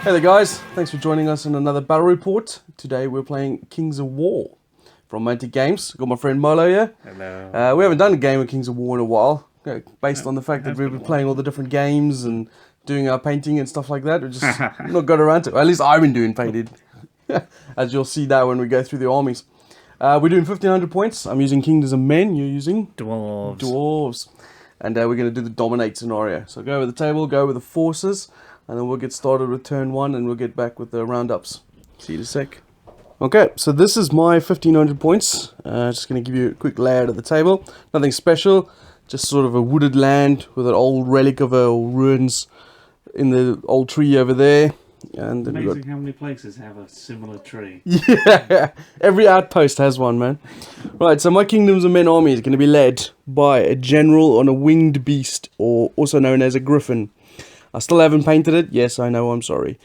Hey there guys, thanks for joining us in another battle report. Today we're playing Kings of War from Mantic Games. Got my friend Molo here. Hello. We haven't done a game of Kings of War in a while, based on the fact that we've been playing all the different games and doing our painting and stuff like that. We just not got around to it. At least I've been doing painted, as you'll see now when we go through the armies. We're doing 1500 points. I'm using Kingdoms of Men, you're using? Dwarves. And we're going to do the dominate scenario. So go over the table, go over the forces, and then we'll get started with turn 1 and we'll get back with the roundups. See you in a sec. Okay, so this is my 1500 points. Just going to give you a quick layout of the table. Nothing special, just sort of a wooded land with an old relic of a ruins in the old tree over there. And then amazing how many places have a similar tree. Yeah, every outpost has one, man. Right, so my Kingdoms of Men army is going to be led by a general on a winged beast, or also known as a griffin. I still haven't painted it. Yes, I know, I'm sorry.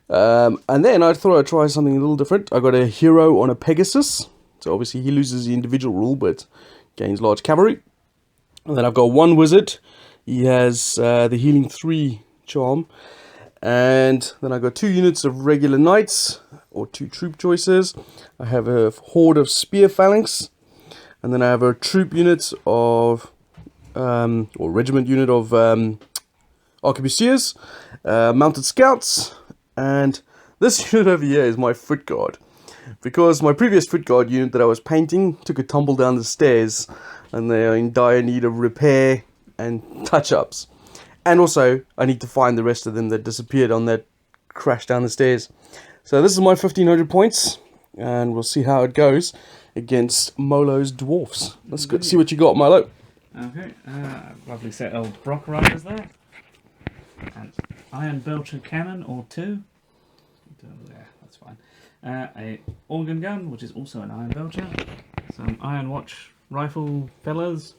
And then I thought I'd try something a little different. I got a hero on a Pegasus. So obviously he loses the individual rule, but gains large cavalry. And then I've got one wizard. He has the healing 3 charm. And then I got 2 units of regular knights, or 2 troop choices. I have a horde of spear phalanx. And then I have a troop unit of, or regiment unit of arquebusiers, mounted scouts, and this unit over here is my foot guard, because my previous foot guard unit that I was painting took a tumble down the stairs, and they are in dire need of repair and touch-ups. And also, I need to find the rest of them that disappeared on that crash down the stairs. So this is my 1500 points, and we'll see how it goes against Molo's Dwarfs. Let's go see what you got, Molo. Okay, lovely set of Brock Riders there. And Iron Belcher Cannon, or 2. There, that's fine. A organ gun, which is also an Iron Belcher. Some Iron Watch rifle fellas.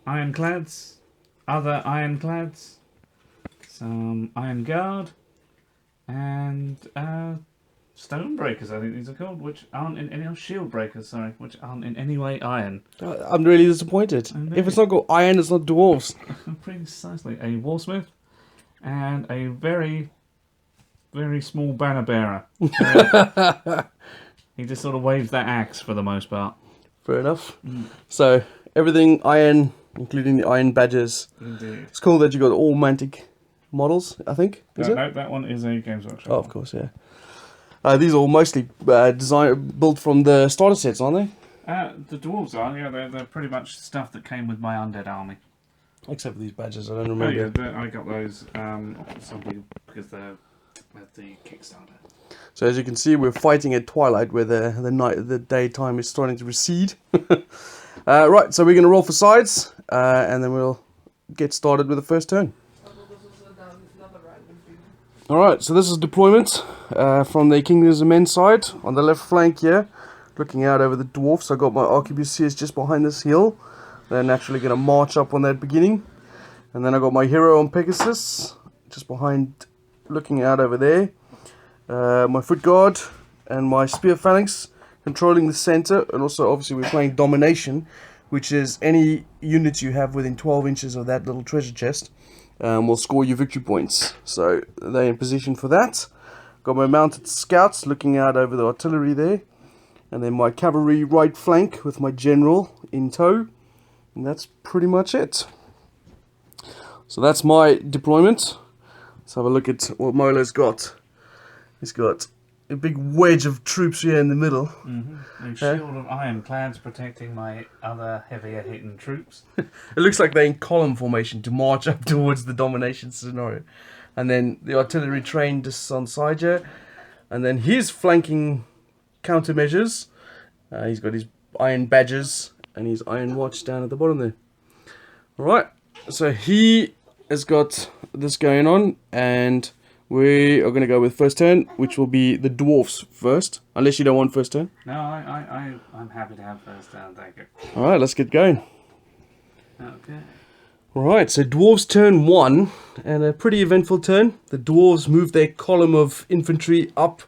Ironclads. Other ironclads. Some Iron Guard. And Stonebreakers, I think these are called, which aren't in any... Shield Breakers, sorry, which aren't in any way iron. I'm really disappointed. If it's not called iron, it's not dwarves. Precisely. A Warsmith and a very, very small banner bearer. He just sort of waves that axe for the most part. Fair enough. So, everything iron, including the iron badges. Indeed. It's cool that you got all Mantic models, I think. Is it? No, that one is a Games Workshop. Oh, of course, yeah. These are all mostly built from the starter sets, aren't they? The Dwarves are, yeah, they're pretty much stuff that came with my undead army. Except for these badges, I don't remember. Oh, yeah, I got those because they're at the Kickstarter. So as you can see, we're fighting at twilight, where the daytime is starting to recede. Right, so we're going to roll for sides, and then we'll get started with the first turn. Alright, so this is deployment from the Kingdoms of Men side. On the left flank here, looking out over the dwarfs, I got my arquebusiers just behind this hill. They're naturally going to march up on that beginning. And then I got my hero on Pegasus, just behind, looking out over there. My foot guard and my spear phalanx controlling the center. And also, obviously, we're playing domination, which is any units you have within 12 inches of that little treasure chest will score you victory points. So they're in position for that. Got my mounted scouts looking out over the artillery there. And then my cavalry right flank with my general in tow. And that's pretty much it. So that's my deployment. Let's have a look at what Molo's got. He's got a big wedge of troops here in the middle. A shield of ironclads protecting my other heavier hitting troops. It looks like they're in column formation to march up towards the domination scenario. And then the artillery train just on side here. And then his flanking countermeasures. He's got his iron badges and his iron watch down at the bottom there. Alright, so he has got this going on, and we are going to go with first turn, which will be the dwarfs first, unless you don't want first turn. No, I'm happy to have first turn, thank you. Alright, let's get going. Okay. Alright, so dwarves turn 1, and a pretty eventful turn. The dwarves move their column of infantry up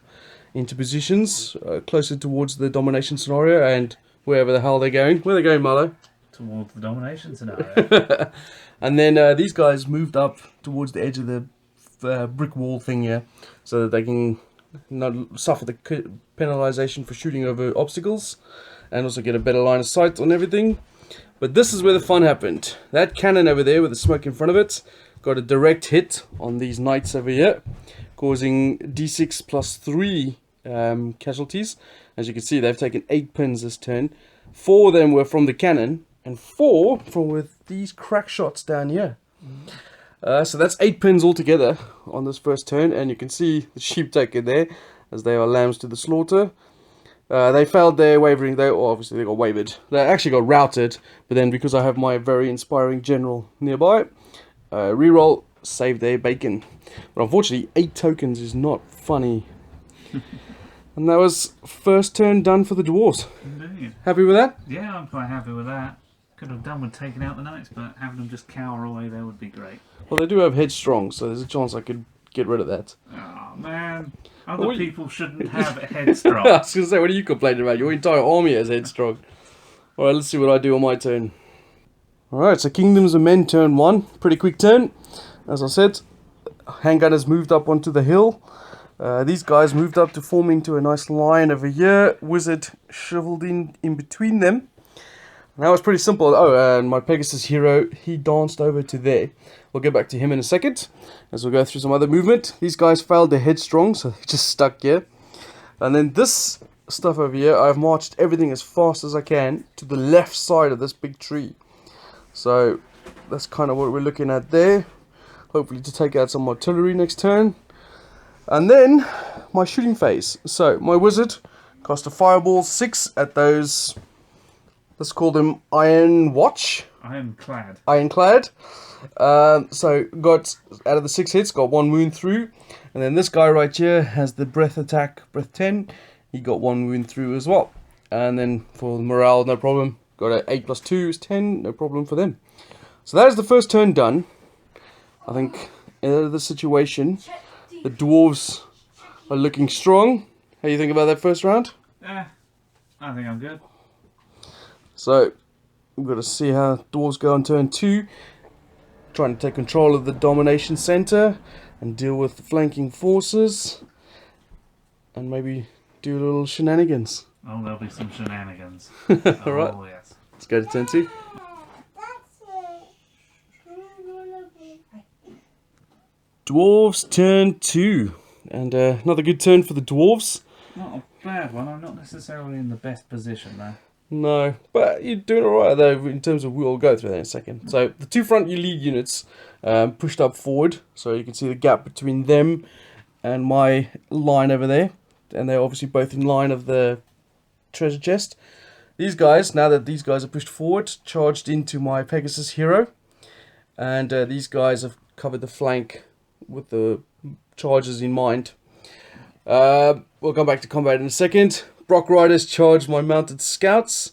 into positions closer towards the domination scenario and wherever the hell they're going. Where are they going, Marlo? Towards the domination scenario. And then these guys moved up towards the edge of the brick wall thing here, so that they can not suffer the penalization for shooting over obstacles, and also get a better line of sight on everything. But this is where the fun happened. That cannon over there with the smoke in front of it got a direct hit on these knights over here, causing d6 plus 3 casualties. As you can see, they've taken 8 pins this turn. 4 of them were from the cannon, and 4 from with these crack shots down here. So that's 8 pins altogether on this first turn, and you can see the sheep taken there, as they are lambs to the slaughter. They failed their wavering, obviously they got wavered. They actually got routed, but then because I have my very inspiring general nearby, reroll, save their bacon. But unfortunately, 8 tokens is not funny. And that was first turn done for the dwarves. Indeed. Happy with that? Yeah, I'm quite happy with that. Could have done with taking out the knights, but having them just cower away there would be great. Well, they do have headstrong, so there's a chance I could get rid of that. Oh man, other people shouldn't have a headstrong. I was going to say, what are you complaining about? Your entire army has headstrong. Alright, let's see what I do on my turn. Alright, so Kingdoms of Men turn 1. Pretty quick turn. As I said, handgunners moved up onto the hill. These guys moved up to form into a nice line over here. Wizard shriveled in between them. And that was pretty simple. Oh, and my Pegasus hero, he danced over to there. We'll get back to him in a second, as we'll go through some other movement. These guys failed their headstrong, so they just stuck here. And then this stuff over here, I've marched everything as fast as I can to the left side of this big tree. So that's kind of what we're looking at there. Hopefully to take out some artillery next turn. And then my shooting phase. So my wizard cast a fireball 6 at those, let's call them Ironclad. Ironclad. So got, out of the 6 hits, got 1 wound through. And then this guy right here has the breath attack, breath 10. He got 1 wound through as well. And then for the morale, no problem. Got an 8 plus 2 is 10, no problem for them. So that is the first turn done. I think in the situation, the dwarves are looking strong. How do you think about that first round? I think I'm good. So we've got to see how dwarves go on turn 2. Trying to take control of the domination center and deal with the flanking forces. And maybe do a little shenanigans. Oh, there'll be some shenanigans. Alright, Oh, yes. let's go to turn 2. Dwarves turn 2. And another good turn for the dwarves. Not a bad one. I'm not necessarily in the best position there. No, but you're doing alright though in terms of, we'll go through that in a second. So the 2 front lead units pushed up forward, so you can see the gap between them and my line over there, and they're obviously both in line of the treasure chest. These guys, now that these guys are pushed forward, charged into my Pegasus hero, and these guys have covered the flank with the charges in mind. We'll come back to combat in a second. Brock Riders charged my mounted scouts,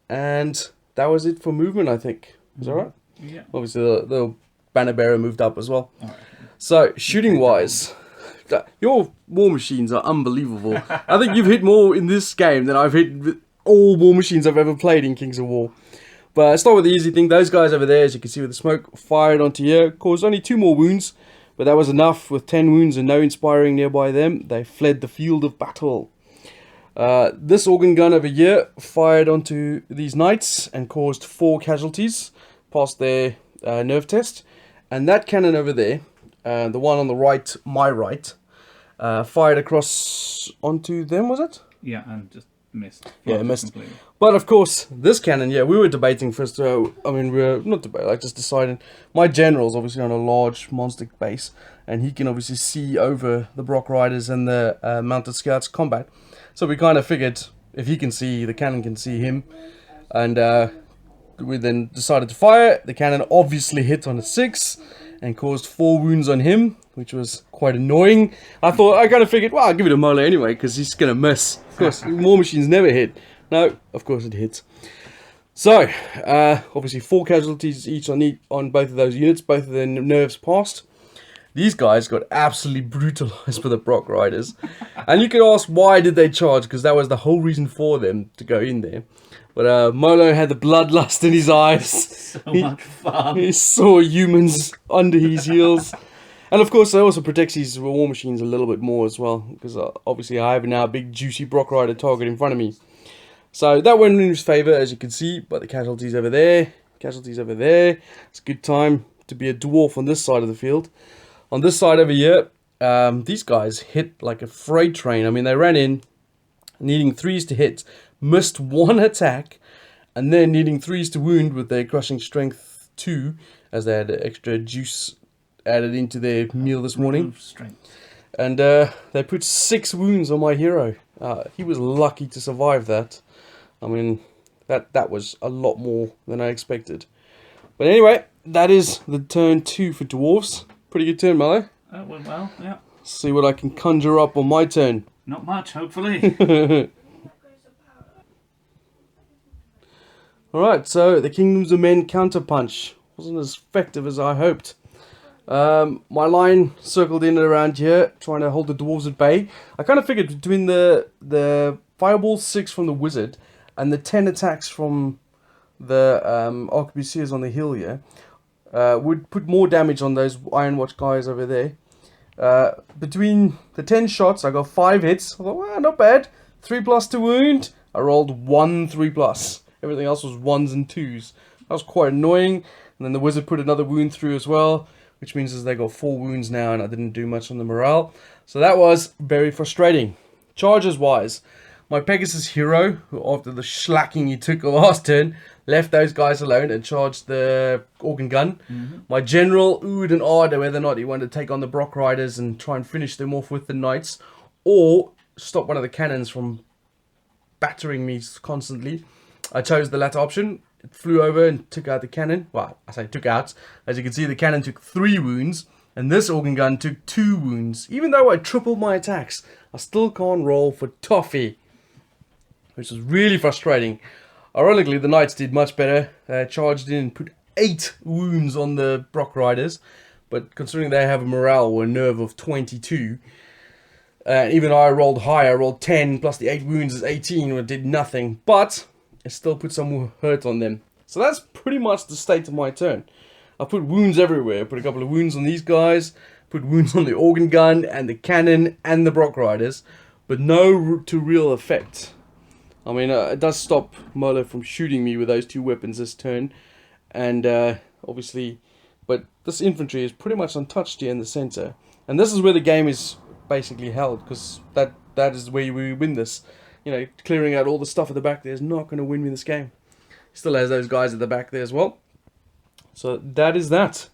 and that was it for movement, I think. Is that right? Yeah. Obviously, the banner bearer moved up as well. All right. So, shooting wise, your war machines are unbelievable. I think you've hit more in this game than I've hit with all war machines I've ever played in Kings of War. But let's start with the easy thing. Those guys over there, as you can see with the smoke, fired onto here, caused only 2 more wounds, but that was enough. With 10 wounds and no inspiring nearby them, they fled the field of battle. This organ gun over here fired onto these knights and caused 4 casualties, passed their nerve test. And that cannon over there, the one on the right, my right, fired across onto them, was it? Yeah, and just missed. Yeah, it missed. Completely. But of course, this cannon, yeah, we were debating first. I mean, we were not debating, like just deciding. My general's obviously on a large monster base, and he can obviously see over the Brock Riders and the mounted scouts combat. So we kind of figured if he can see, the cannon can see him, and we then decided to fire. The cannon obviously hit on a 6 and caused 4 wounds on him, which was quite annoying. I kind of figured, well, I'll give it a Molo anyway, because he's going to miss. Of course, war machines never hit. No, of course it hits. So, obviously 4 casualties each on both of those units, both of their nerves passed. These guys got absolutely brutalized by the Brock Riders. And you could ask, why did they charge? Because that was the whole reason for them to go in there. But Molo had the bloodlust in his eyes. So much fun. He saw humans under his heels. And of course, that also protects these war machines a little bit more as well, because obviously I have now a big juicy Brock Rider target in front of me. So that went in his favour, as you can see, but the casualties over there, casualties over there. It's a good time to be a dwarf on this side of the field. On this side over here, these guys hit like a freight train. I mean, they ran in, needing 3s to hit, missed 1 attack, and then needing 3s to wound with their crushing strength 2, as they had extra juice added into their meal this morning. And they put 6 wounds on my hero. He was lucky to survive that. I mean, that was a lot more than I expected. But anyway, that is the turn 2 for dwarves. Pretty good turn, Milo. That went well, yeah. See what I can conjure up on my turn. Not much, hopefully. Alright, so the Kingdoms of Men counterpunch wasn't as effective as I hoped. My line circled in and around here, trying to hold the dwarves at bay. I kind of figured between the fireball 6 from the wizard and the 10 attacks from the arquebusiers on the hill here would put more damage on those Iron Watch guys over there. Between the 10 shots, I got 5 hits. I thought, well, not bad. 3+ to wound. I rolled 1 3+. Everything else was 1s and 2s. That was quite annoying. And then the wizard put another wound through as well, which means they got 4 wounds now, and I didn't do much on the morale. So that was very frustrating. Charges wise, my Pegasus hero, who after the slacking he took last turn, left those guys alone and charged the organ gun. My general oohed and ahed whether or not he wanted to take on the Brock Riders and try and finish them off with the knights, or stop one of the cannons from battering me constantly. I chose the latter option. It flew over and took out the cannon. Well, I say took out. As you can see, the cannon took 3 wounds, and this organ gun took 2 wounds. Even though I tripled my attacks, I still can't roll for toffee, which was really frustrating. Ironically, the knights did much better. They charged in and put 8 wounds on the Brock Riders, but considering they have a morale or a nerve of 22, even though I rolled higher, I rolled 10 plus the 8 wounds is 18, and it did nothing. But it still put some more hurt on them. So that's pretty much the state of my turn. I put wounds everywhere. I put a couple of wounds on these guys, put wounds on the organ gun and the cannon and the Brock Riders, but no to real effect. I mean, it does stop Molo from shooting me with those 2 weapons this turn, and obviously, but this infantry is pretty much untouched here in the center, and this is where the game is basically held, because that is where we win this. You know, clearing out all the stuff at the back there is not going to win me this game. Still has those guys at the back there as well. So that is that.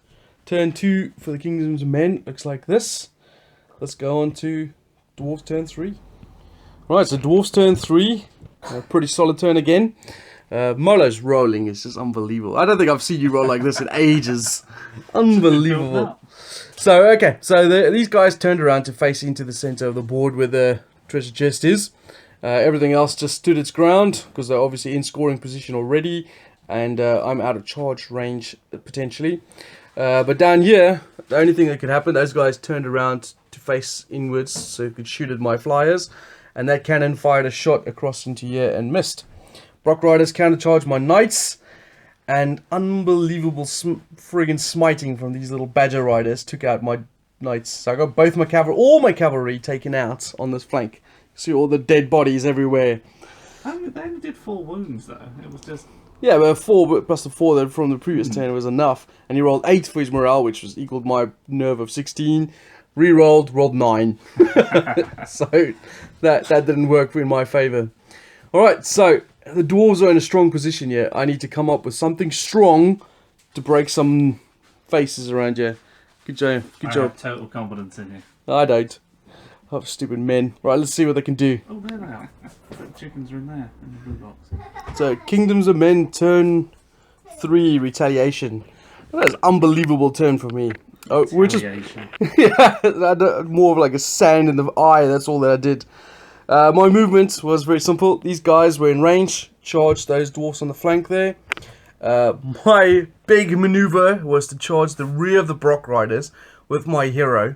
Turn 2 for the Kingdoms of Men looks like this. Let's go on to Dwarves turn 3. Right, so Dwarves turn 3. A pretty solid turn again. Molo's rolling is just unbelievable. I don't think I've seen you roll like this in ages. Unbelievable. So, okay. So these guys turned around to face into the center of the board where the treasure chest is. Everything else just stood its ground because they're obviously in scoring position already, and I'm out of charge range potentially. But down here, the only thing that could happen, those guys turned around to face inwards so you could shoot at my flyers, and that cannon fired a shot across into here and missed. Brock Riders countercharged my knights, and unbelievable friggin' smiting from these little badger riders took out my knights. So I got both my cavalry, all my cavalry taken out on this flank. See all the dead bodies everywhere. They only did 4 wounds though. It was just... Yeah, but 4 plus the 4 that from the previous turn was enough. And he rolled 8 for his morale, which was equaled my nerve of 16. Re-rolled, rolled 9. So that didn't work in my favour. Alright, so the dwarves are in a strong position here. I need to come up with something strong to break some faces around here. Good job. Good job. I have total confidence in you. I don't. Oh, stupid men. Right, let's see what they can do. Oh, there they are. The chickens are in there, in the blue box. So, Kingdoms of Men, turn 3, Retaliation. That is an unbelievable turn for me. Oh, we're just... yeah, more of like a sand in the eye, that's all that I did. My movement was very simple. These guys were in range, charged those dwarfs on the flank there. My big maneuver was to charge the rear of the Brock Riders with my hero.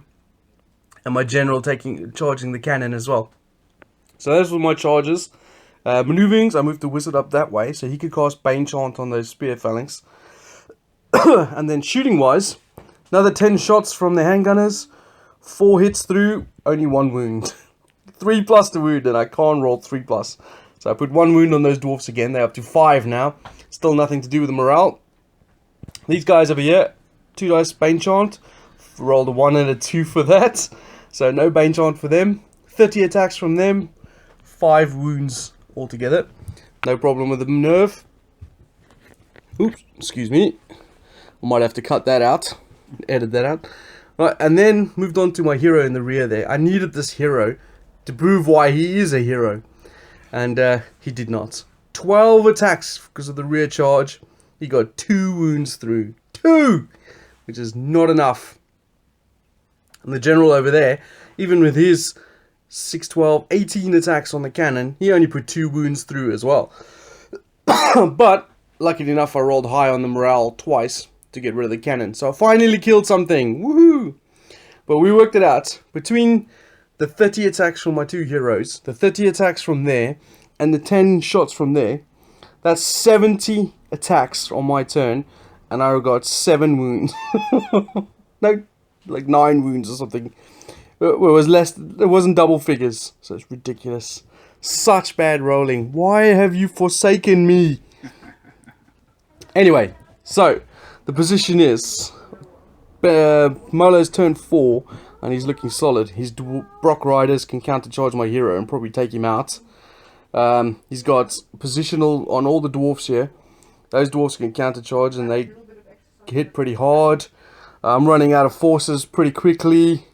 And my general charging the cannon as well. So those were my charges. Maneuverings, I moved the wizard up that way so he could cast Bane Chant on those spear phalanx. And then shooting wise, Another 10 shots from the handgunners. 4 hits through, only 1 wound. 3 plus the wound, and I can't roll 3 plus. So I put 1 wound on those dwarfs again. They're up to 5 now. Still nothing to do with the morale. These guys over here, 2 dice Bane Chant. Rolled a 1 and a 2 for that. So no Bane Chant for them. 30 attacks from them. 5 wounds altogether. No problem with the nerve. Oops, excuse me. I might have to cut that out. Edit that out. Right, and then moved on to my hero in the rear there. I needed this hero to prove why he is a hero. And he did not. 12 attacks because of the rear charge. He got 2 wounds through. 2! Which is not enough. And the general over there, even with his 6, 12, 18 attacks on the cannon, he only put 2 wounds through as well. But, luckily enough, I rolled high on the morale twice to get rid of the cannon. So I finally killed something. Woohoo! But we worked it out. Between the 30 attacks from my 2 heroes, the 30 attacks from there, and the 10 shots from there, that's 70 attacks on my turn, and I got 7 wounds. No, like 9 wounds or something. It was less. It wasn't double figures, so it's ridiculous. Such bad rolling. Why have you forsaken me? Anyway, so the position is Molos turn 4, and he's looking solid. His Brock Riders can countercharge my hero and probably take him out. He's got positional on all the dwarfs here. Those dwarfs can countercharge and they hit pretty hard. I'm running out of forces pretty quickly.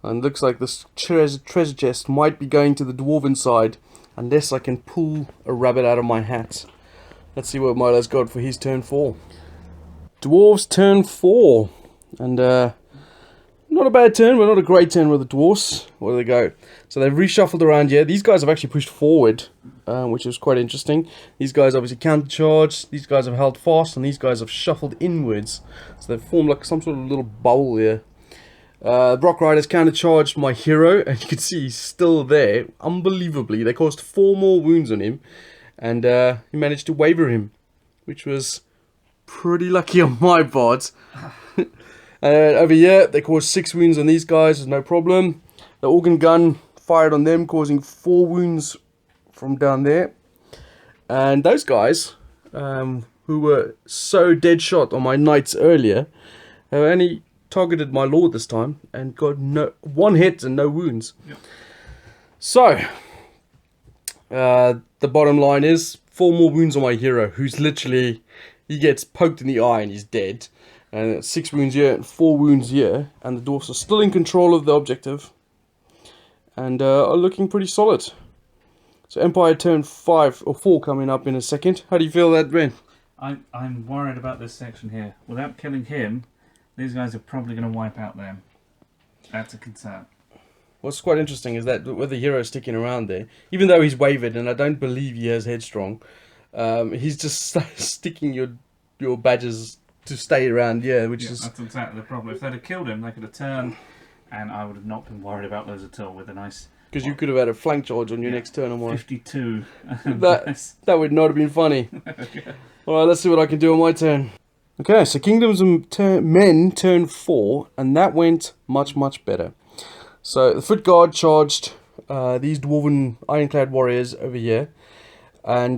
And looks like this treasure chest might be going to the dwarven side. Unless I can pull a rabbit out of my hat. Let's see what Molo's got for his turn 4. Dwarves turn 4. And not a bad turn, but not a great turn with the dwarfs. Where do they go? So they've reshuffled around here. These guys have actually pushed forward, which is quite interesting. These guys obviously countercharged. These guys have held fast, and these guys have shuffled inwards. So they've formed like some sort of little bubble there. Brock Riders countercharged my hero, and you can see he's still there. Unbelievably, they caused 4 more wounds on him, and he managed to waver him, which was pretty lucky on my part. Over here, they caused 6 wounds on these guys, there's no problem. The organ gun fired on them, causing 4 wounds from down there. And those guys, who were so dead shot on my knights earlier, have only targeted my lord this time and got 1 hit and no wounds. Yep. So, the bottom line is 4 more wounds on my hero, who's literally, he gets poked in the eye and he's dead. And 6 wounds here and 4 wounds here, and the dwarfs are still in control of the objective and are looking pretty solid. So Empire turn 5 or 4 coming up in a second. How do you feel that, Ben? I'm worried about this section here. Without killing him, these guys are probably going to wipe out them. That's a concern. What's quite interesting is that with the hero sticking around there, even though he's wavered and I don't believe he has headstrong, he's just sticking your badges to stay around, which is... That's exactly the problem. If they'd have killed him, they could have turned, and I would have not been worried about those at all with a nice... Because you could have had a flank charge on your next turn or more. 52. That would not have been funny. Okay. Alright, let's see what I can do on my turn. Okay, so Kingdoms of Men turn 4, and that went much, much better. So the Foot Guard charged these Dwarven Ironclad Warriors over here, and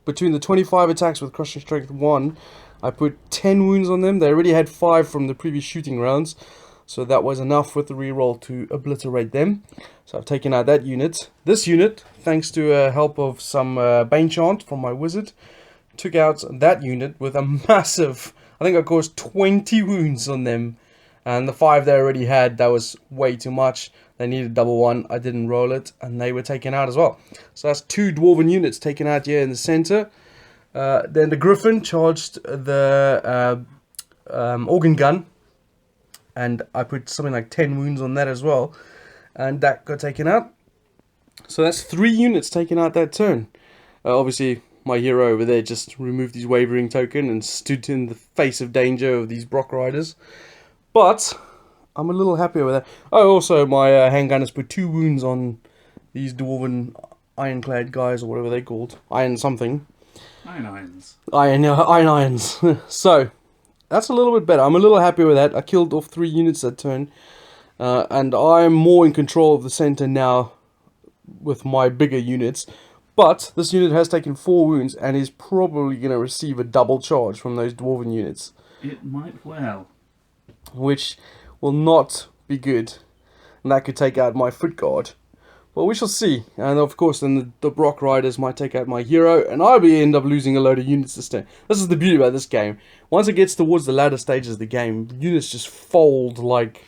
between the 25 attacks with Crushing Strength 1, I put 10 wounds on them. They already had 5 from the previous shooting rounds, so that was enough with the reroll to obliterate them. So I've taken out that unit. This unit, thanks to help of some Bane Chant from my wizard, took out that unit with a massive, I think I caused 20 wounds on them. And the 5 they already had, that was way too much. They needed double 1. I didn't roll it, and they were taken out as well. So that's 2 Dwarven units taken out here in the center. Then the Griffin charged the organ gun, and I put something like 10 wounds on that as well, and that got taken out. So that's 3 units taken out that turn. Obviously, my hero over there just removed his wavering token and stood in the face of danger of these Brock Riders. But I'm a little happier with that. Oh, also my handgunners put 2 wounds on these Dwarven Ironclad guys, or whatever they're called. Iron something. Iron irons. Iron irons. So, that's a little bit better. I'm a little happy with that. I killed off 3 units that turn. And I'm more in control of the center now with my bigger units. But this unit has taken 4 wounds and is probably going to receive a double charge from those dwarven units. It might well. Which will not be good. And that could take out my foot guard. Well, we shall see. And of course, then the Brock Riders might take out my hero, and I'll end up losing a load of units this turn. This is the beauty about this game. Once it gets towards the latter stages of the game, units just fold like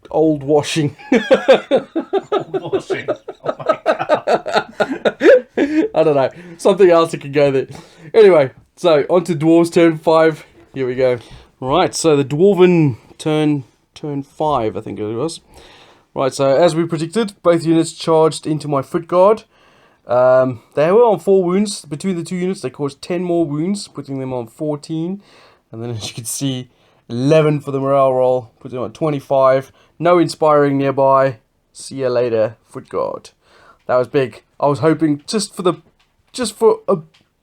old washing. Old washing. Oh my god. I don't know. Something else that could go there. Anyway, so on to Dwarves turn 5. Here we go. Right, so the Dwarven turn 5, I think it was. Right, so as we predicted, both units charged into my foot guard. They were on 4 wounds. Between the 2 units, they caused 10 more wounds, putting them on 14. And then as you can see, 11 for the morale roll, putting them on 25. No inspiring nearby. See you later, foot guard. That was big. I was hoping just for a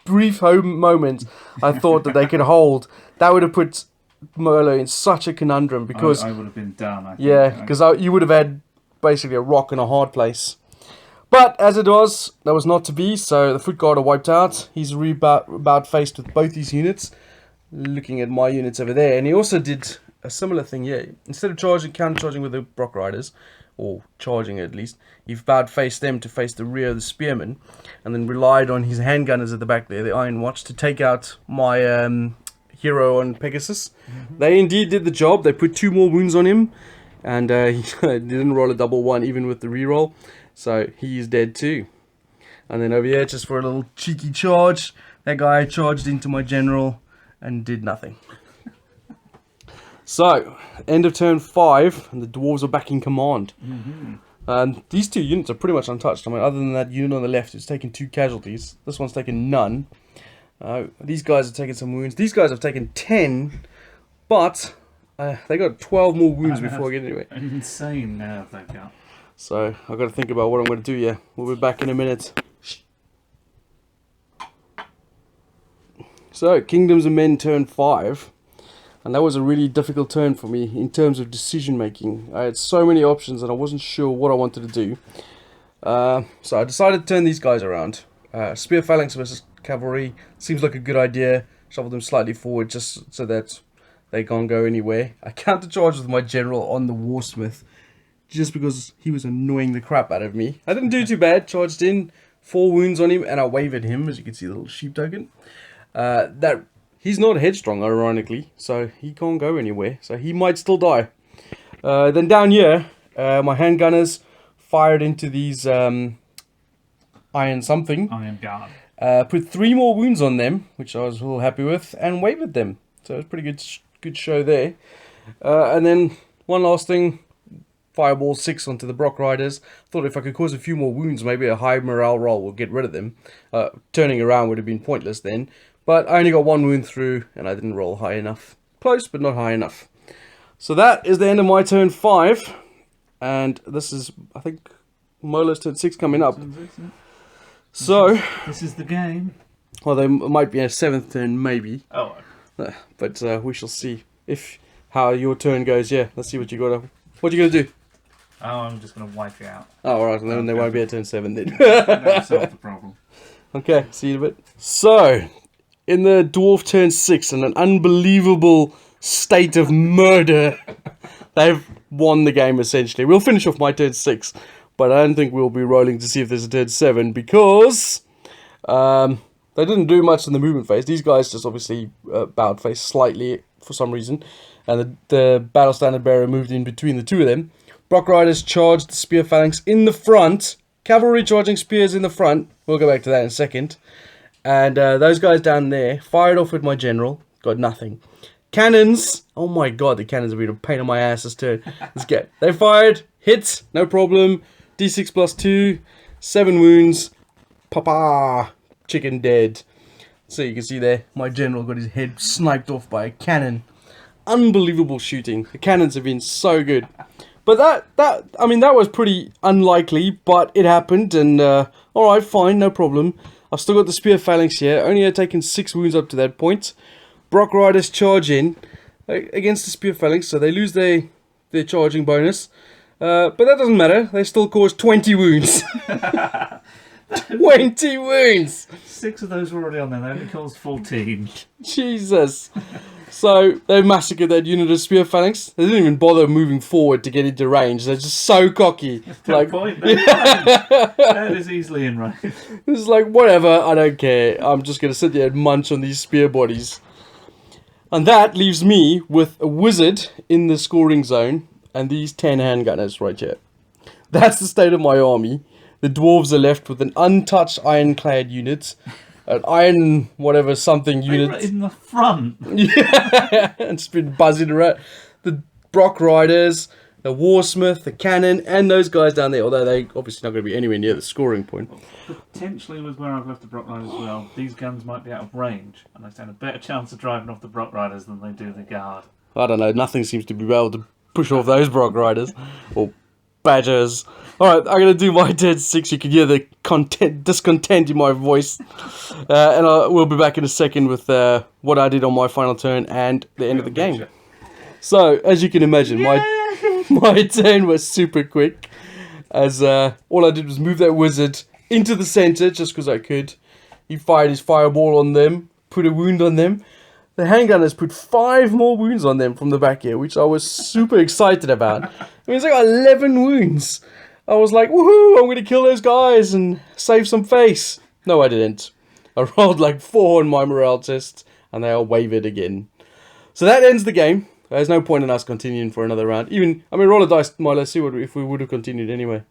brief moment, I thought that they could hold. That would have put Molo in such a conundrum because I would have been done. I think. Yeah, because you would have had basically a rock and a hard place. But as it was, that was not to be. So the foot guard are wiped out. He's about faced with both these units. Looking at my units over there, and he also did a similar thing here. Instead of counter-charging with the Brock Riders, or charging at least, he about faced them to face the rear of the spearmen, and then relied on his handgunners at the back there, the Iron Watch, to take out my hero on Pegasus. They indeed did the job. They put 2 more wounds on him, and he didn't roll a double 1 even with the reroll, so he's dead too. And then over here, just for a little cheeky charge, that guy charged into my general and did nothing. So, end of turn 5, and the Dwarves are back in command. And these 2 units are pretty much untouched. I mean, other than that unit on the left, it's taken 2 casualties. This one's taken none. These guys have taken some wounds. These guys have taken 10, but they got 12 more wounds before I get anywhere. Insane now they've got. So, I've got to think about what I'm going to do here. We'll be back in a minute. So, Kingdoms of Men turn 5. And that was a really difficult turn for me in terms of decision making. I had so many options and I wasn't sure what I wanted to do. So I decided to turn these guys around. Spear Phalanx versus Cavalry seems like a good idea. Shuffle them slightly forward just so that they can't go anywhere. I counter-charged with my general on the Warsmith just because he was annoying the crap out of me. I didn't do too bad. Charged in, 4 wounds on him, and I wavered him, as you can see the little sheep token. He's not headstrong, ironically, so he can't go anywhere. So he might still die. Then down here, my handgunners fired into these iron something. Iron guard. Put 3 more wounds on them, which I was a little happy with, and wavered them. So it was a pretty good show there. And then one last thing, Fireball 6 onto the Brock Riders. Thought if I could cause a few more wounds, maybe a high morale roll will get rid of them. Turning around would have been pointless then. But I only got 1 wound through, and I didn't roll high enough. Close, but not high enough. So that is the end of my turn 5. And this is, I think, Molos turn 6 coming up. So, this is the game. Well, there might be a 7th turn, maybe. Oh. But we shall see how your turn goes. Yeah, let's see what you got. What are you gonna do? Oh, I'm just gonna wipe you out. Oh, alright, and then there won't be a turn 7 then. That'll solve the problem. Okay, see you in a bit. So, in the Dwarf turn 6, in an unbelievable state of murder, they've won the game essentially. We'll finish off my turn 6, but I don't think we'll be rolling to see if there's a turn 7 because they didn't do much in the movement phase. These guys just obviously bowed face slightly for some reason, and the battle standard bearer moved in between the 2 of them. Brock Riders charged the spear phalanx in the front. Cavalry charging spears in the front. We'll go back to that in a second. And those guys down there fired off with my general. Got nothing. Cannons. Oh my god, the cannons have been a pain in my ass this turn. Let's get. They fired. Hits. No problem. D6 plus 2. 7 wounds. Papa. Chicken dead. So you can see there, my general got his head sniped off by a cannon. Unbelievable shooting. The cannons have been so good. But that was pretty unlikely, but it happened, and alright, fine, no problem. I've still got the spear phalanx here. Only had taken 6 wounds up to that point. Brock Riders charge in against the Spear Phalanx, so they lose their charging bonus. But that doesn't matter. They still cause 20 wounds. 20 wounds! 6 of those were already on there. They only caused 14. Jesus. So they massacred that unit of Spear Phalanx. They didn't even bother moving forward to get into range. They're just so cocky. No point. That is easily in range. It's like, whatever, I don't care. I'm just going to sit there and munch on these spear bodies. And that leaves me with a wizard in the scoring zone and these 10 handgunners right here. That's the state of my army. The dwarves are left with an untouched ironclad unit, an iron whatever something unit. Right in the front. Yeah, and it's been buzzing around. The Brock Riders, the Warsmith, the cannon, and those guys down there. Although they obviously not going to be anywhere near the scoring point. Potentially with where I've left the Brock Riders as well, these guns might be out of range, and they stand a better chance of driving off the Brock Riders than they do the guard. I don't know. Nothing seems to be able to push off those Brock Riders or badgers. Alright, I'm going to do my dead 6. You can hear the discontent in my voice. And we'll be back in a second with what I did on my final turn and the end of the game. So, as you can imagine, my turn was super quick. As all I did was move that wizard into the center just because I could. He fired his fireball on them, put a wound on them. The handgunners put 5 more wounds on them from the back here, which I was super excited about. I mean, it's like 11 wounds. I was like, woohoo, I'm going to kill those guys and save some face. No, I didn't. I rolled like 4 on my morale test, and they all wavered again. So that ends the game. There's no point in us continuing for another round. Roll a dice, Milo, see if we would have continued anyway.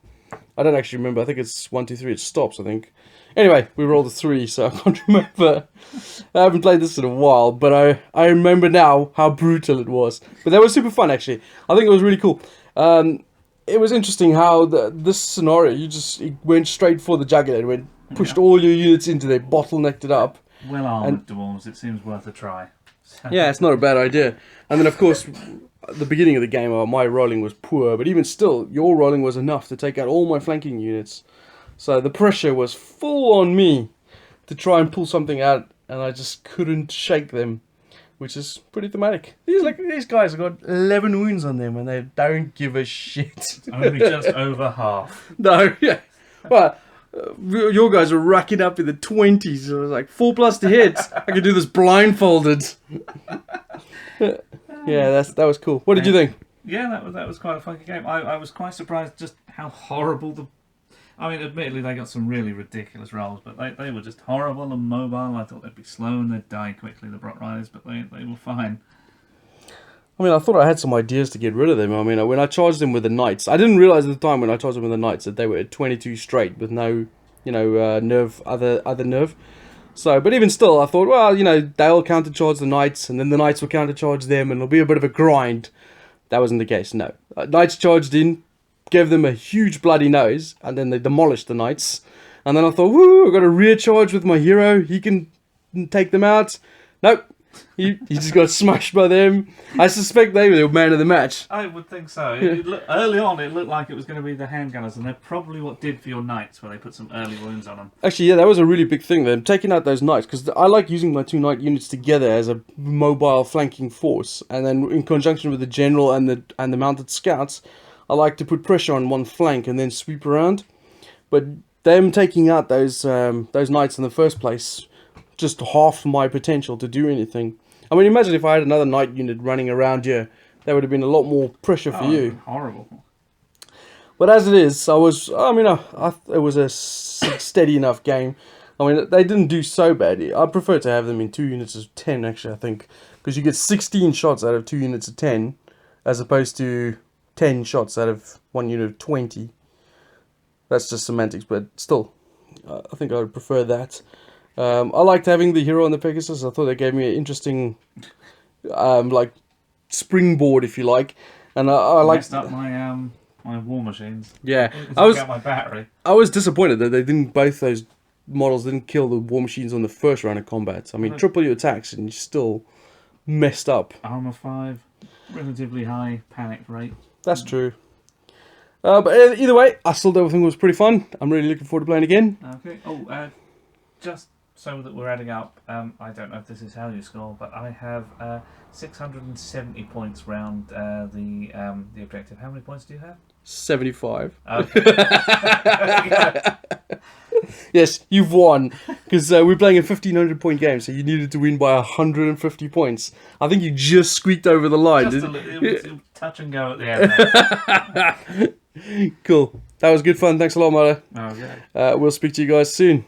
I don't actually remember. I think it's 1, 2, 3. It stops, I think. Anyway, we rolled a 3, so I can't remember. I haven't played this in a while, but I remember now how brutal it was. But that was super fun, actually. I think it was really cool. It was interesting how this scenario, it went straight for the Juggernaut, pushed all your units into there, bottlenecked it up. Well armoured dwarves, it seems worth a try. Yeah, it's not a bad idea. And then, of course, at the beginning of the game, my rolling was poor, but even still, your rolling was enough to take out all my flanking units. So the pressure was full on me to try and pull something out, and I just couldn't shake them, which is pretty thematic. These guys have got 11 wounds on them, and they don't give a shit. Only just over half. No, yeah. Well, your guys were racking up in the 20s. It was like 4+ to hit. I could do this blindfolded. Yeah, that was cool. What did you think? Yeah, that was quite a funky game. I was quite surprised just how horrible admittedly they got some really ridiculous rolls, but they were just horrible and mobile. I thought they'd be slow and they'd die quickly, the Brock Riders, but they were fine. I thought I had some ideas to get rid of them. When I charged them with the Knights, I didn't realise at the time when I charged them with the Knights that they were at 22 straight with no, nerve, other nerve. So, but even still, I thought, well, they'll countercharge the Knights, and then the Knights will countercharge them, and it'll be a bit of a grind. That wasn't the case, no. Knights charged in, gave them a huge bloody nose, and then they demolished the Knights. And then I thought, woo, I've got a rear charge with my hero, he can take them out. Nope. He just got smashed by them. I suspect they were the man of the match. I would think so. Early on, it looked like it was going to be the handgunners, and they're probably what did for your Knights, where they put some early wounds on them. Actually, yeah, that was a really big thing. Them taking out those Knights, because I like using my 2 Knight units together as a mobile flanking force, and then in conjunction with the general and the mounted scouts, I like to put pressure on one flank and then sweep around. But them taking out those Knights in the first place just half my potential to do anything. Imagine if I had another Knight unit running around here. That would have been a lot more pressure for you. Horrible. But as it is, it was a steady enough game. They didn't do so badly. I prefer to have them in 2 units of 10, actually, I think. Because you get 16 shots out of 2 units of 10, as opposed to 10 shots out of 1 unit of 20. That's just semantics, but still, I think I would prefer that. I liked having the hero on the Pegasus. I thought they gave me an interesting, springboard, if you like. And I liked... Messed up my war machines. Yeah. I got my battery. I was disappointed that both those models didn't kill the war machines on the first round of combat. Triple your attacks and you still messed up. Armor 5, relatively high panic rate. That's true. But either way, I still thought everything was pretty fun. I'm really looking forward to playing again. Okay. Oh, just so that we're adding up, I don't know if this is how you score, but I have 670 points round the objective. How many points do you have? 75. Okay. Yes, you've won. Because we're playing a 1,500-point game, so you needed to win by 150 points. I think you just squeaked over the line. Just a little, it was touch and go at the end. Cool. That was good fun. Thanks a lot, Mother. Okay. We'll speak to you guys soon.